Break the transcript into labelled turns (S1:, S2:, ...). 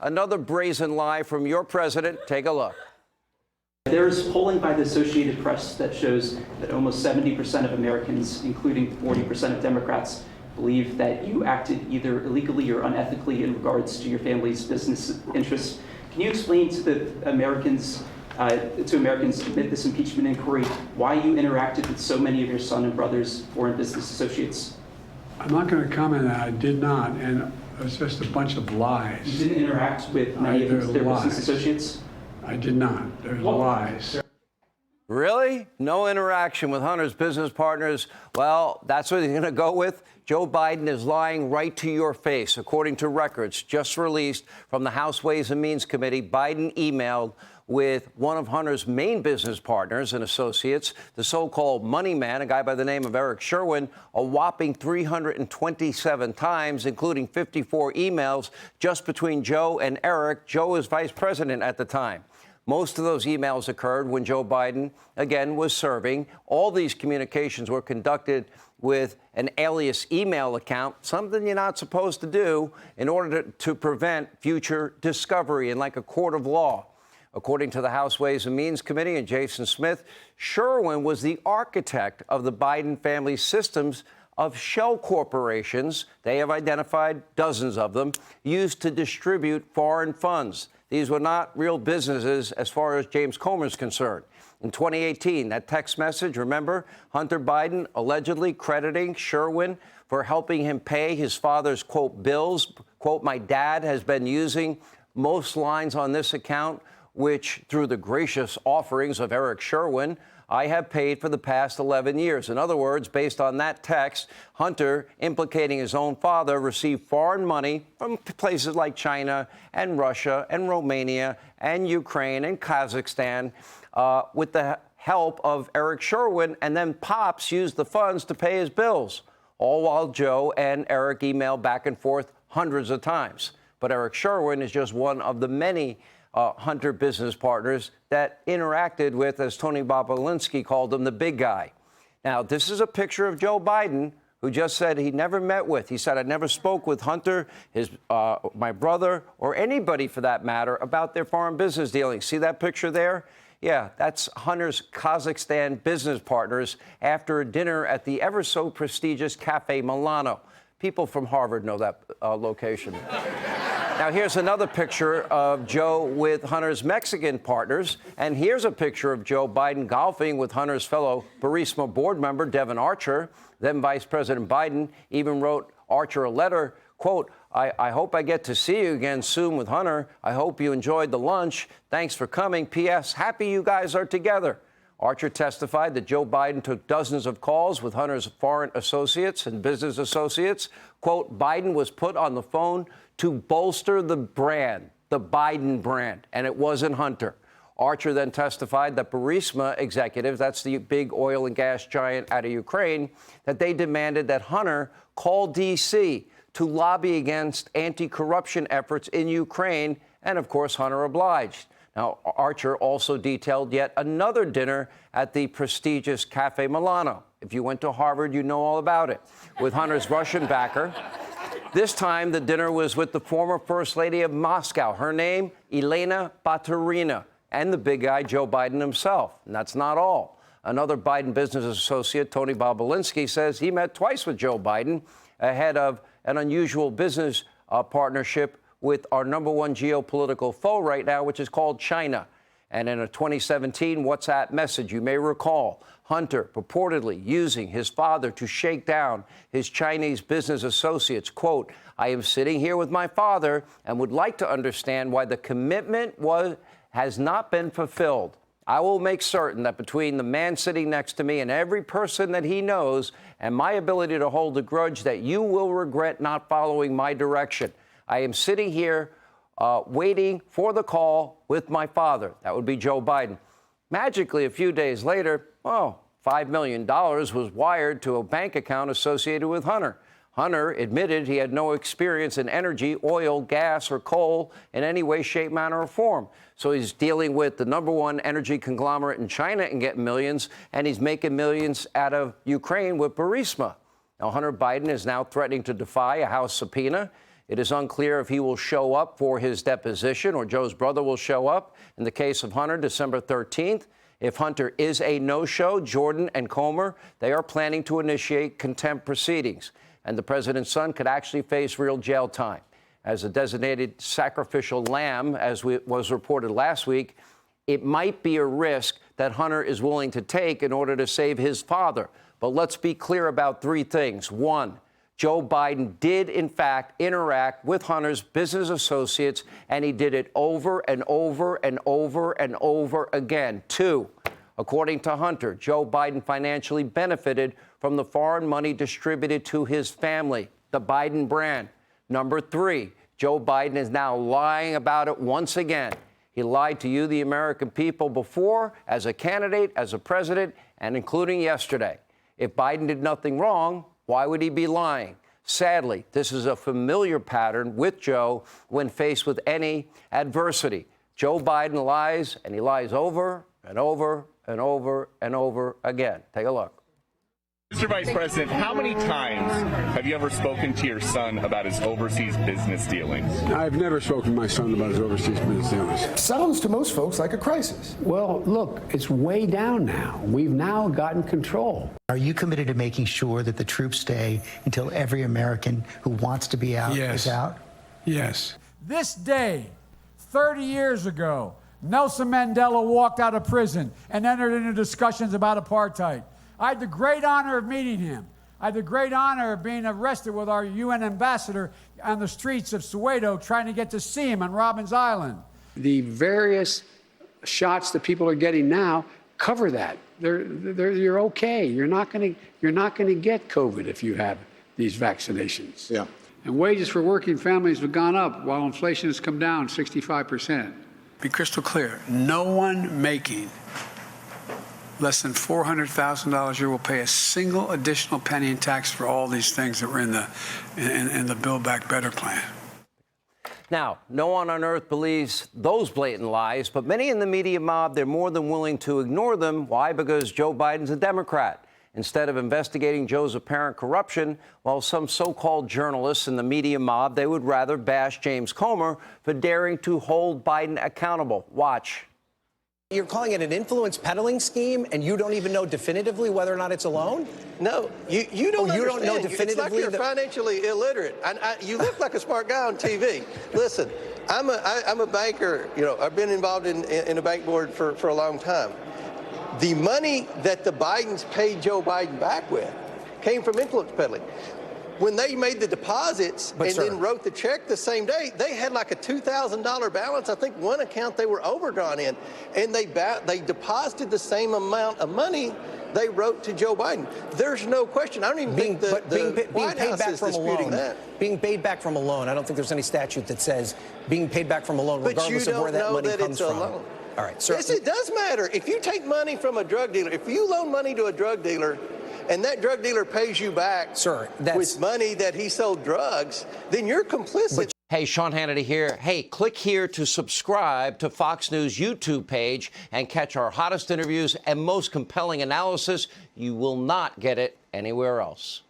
S1: Another brazen lie from your president. Take a look.
S2: There's polling by the Associated Press that shows that almost 70% of Americans, including 40% of Democrats, believe that you acted either illegally or unethically in regards to your family's business interests. Can you explain to the Americans, amid this impeachment inquiry, why you interacted with so many of your son and brother's foreign business associates?
S3: I'm not going to comment on that. I did not, and it's just a bunch of lies.
S2: You didn't interact with many of their business associates?
S3: I did not. There's lies.
S1: Really? No interaction with Hunter's business partners? Well, that's what he's going to go with? Joe Biden is lying right to your face. According to records just released from the House Ways and Means Committee, Biden emailed with one of Hunter's main business partners and associates, the so-called money man, a guy by the name of Eric Sherwin, a whopping 327 times, including 54 emails just between Joe and Eric. Joe was vice president at the time. Most of those emails occurred when Joe Biden, again, was serving. All these communications were conducted with an alias email account, something you're not supposed to do in order to prevent future discovery in like a court of law. According to the House Ways and Means Committee and Jason Smith, Sherwin was the architect of the Biden family systems of shell corporations. They have identified dozens of them used to distribute foreign funds. These were not real businesses as far as James Comer's concerned. In 2018, that text message, remember, Hunter Biden allegedly crediting Sherwin for helping him pay his father's, quote, bills. Quote, my dad has been using most lines on this account, which, through the gracious offerings of Eric Sherwin, I have paid for the past 11 years. In other words, based on that text, Hunter, implicating his own father, received foreign money from places like China and Russia and Romania and Ukraine and Kazakhstan with the help of Eric Sherwin, and then Pops used the funds to pay his bills, all while Joe and Eric emailed back and forth hundreds of times. But Eric Sherwin is just one of the many Hunter business partners that interacted with, as Tony Bobolinsky called him, the big guy. Now, this is a picture of Joe Biden, who just said he never met with. He said, I never spoke with Hunter, my brother, or anybody for that matter, about their foreign business dealings. See that picture there? Yeah, that's Hunter's Kazakhstan business partners after a dinner at the ever so prestigious Cafe Milano. People from Harvard know that location. Now, here's another picture of Joe with Hunter's Mexican partners. And here's a picture of Joe Biden golfing with Hunter's fellow Burisma board member, Devon Archer. Then Vice President Biden even wrote Archer a letter, quote, I hope I get to see you again soon with Hunter. I hope you enjoyed the lunch. Thanks for coming. P.S. Happy you guys are together. Archer testified that Joe Biden took dozens of calls with Hunter's foreign associates and business associates. Quote, Biden was put on the phone to bolster the brand, the Biden brand, and it wasn't Hunter. Archer then testified that Burisma executives, that's the big oil and gas giant out of Ukraine, that they demanded that Hunter call D.C. to lobby against anti-corruption efforts in Ukraine, and of course, Hunter obliged. Now, Archer also detailed yet another dinner at the prestigious Cafe Milano. If you went to Harvard, you know all about it, with Hunter's Russian backer. This time, the dinner was with the former First Lady of Moscow. Her name, Elena Baturina, and the big guy, Joe Biden himself. And that's not all. Another Biden business associate, Tony Bobolinsky, says he met twice with Joe Biden ahead of an unusual business partnership with our number one geopolitical foe right now, which is called China. And in a 2017 WhatsApp message, you may recall, Hunter purportedly using his father to shake down his Chinese business associates. Quote, I am sitting here with my father and would like to understand why the commitment has not been fulfilled. I will make certain that between the man sitting next to me and every person that he knows and my ability to hold a grudge, that you will regret not following my direction. I am sitting here waiting for the call with my father. That would be Joe Biden. Magically, a few days later, $5 million was wired to a bank account associated with Hunter. Hunter admitted he had no experience in energy, oil, gas, or coal in any way, shape, manner, or form. So he's dealing with the number one energy conglomerate in China and getting millions, and he's making millions out of Ukraine with Burisma. Now, Hunter Biden is now threatening to defy a House subpoena It is unclear if he will show up for his deposition or Joe's brother will show up. In the case of Hunter, December 13th. If Hunter is a no-show, Jordan and Comer, they are planning to initiate contempt proceedings. And the president's son could actually face real jail time. As a designated sacrificial lamb, as was reported last week, it might be a risk that Hunter is willing to take in order to save his father. But let's be clear about three things. One, Joe Biden did, in fact, interact with Hunter's business associates, and he did it over and over and over and over again. Two, according to Hunter, Joe Biden financially benefited from the foreign money distributed to his family, the Biden brand. Number three, Joe Biden is now lying about it once again. He lied to you, the American people, before, as a candidate, as a president, and including yesterday. If Biden did nothing wrong, why would he be lying? Sadly, this is a familiar pattern with Joe when faced with any adversity. Joe Biden lies, and he lies over and over and over and over again. Take a look.
S4: Mr. Vice President, how many times have you ever spoken to your son about his overseas business dealings?
S3: I've never spoken to my son about his overseas business dealings.
S5: Sounds to most folks like a crisis.
S6: Well, look, it's way down now. We've now gotten control.
S7: Are you committed to making sure that the troops stay until every American who wants to be out is out?
S3: Yes.
S8: This day, 30 years ago, Nelson Mandela walked out of prison and entered into discussions about apartheid. I had the great honor of meeting him. I had the great honor of being arrested with our UN ambassador on the streets of Soweto trying to get to see him on Robbins Island.
S6: The various shots that people are getting now cover that. You're okay. You're not going to get COVID if you have these vaccinations.
S5: Yeah.
S3: And wages for working families have gone up while inflation has come down 65%. Be crystal clear. No one making less than $400,000 a year will pay a single additional penny in tax for all these things that were in the Build Back Better plan.
S1: Now, no one on earth believes those blatant lies, but many in the media mob, they're more than willing to ignore them. Why? Because Joe Biden's a Democrat. Instead of investigating Joe's apparent corruption, while some so-called journalists in the media mob, they would rather bash James Comer for daring to hold Biden accountable. Watch.
S9: You're calling it an influence peddling scheme, and you don't even know definitively whether or not it's a loan?
S10: No, you don't.
S9: You don't know
S10: understand.
S9: definitively.
S10: It's like you're financially illiterate. You look like a smart guy on TV. Listen, I'm a banker. You know, I've been involved in a bank board for a long time. The money that the Bidens paid Joe Biden back with came from influence peddling. When they made the deposits then wrote the check the same day, they had like a $2,000 balance. I think one account they were overdrawn in, and they deposited the same amount of money they wrote to Joe Biden. There's no question. I don't even think the White House is disputing that.
S9: Being paid back from a loan, I don't think there's any statute that says being paid back from a loan, regardless of where that money comes from.
S10: Loan.
S9: All right, sir.
S10: Yes, it does matter. If you take money from a drug dealer, if you loan money to a drug dealer, and that drug dealer pays you back with money that he sold drugs, then you're complicit.
S1: Hey, Sean Hannity here. Hey, click here to subscribe to Fox News YouTube page and catch our hottest interviews and most compelling analysis. You will not get it anywhere else.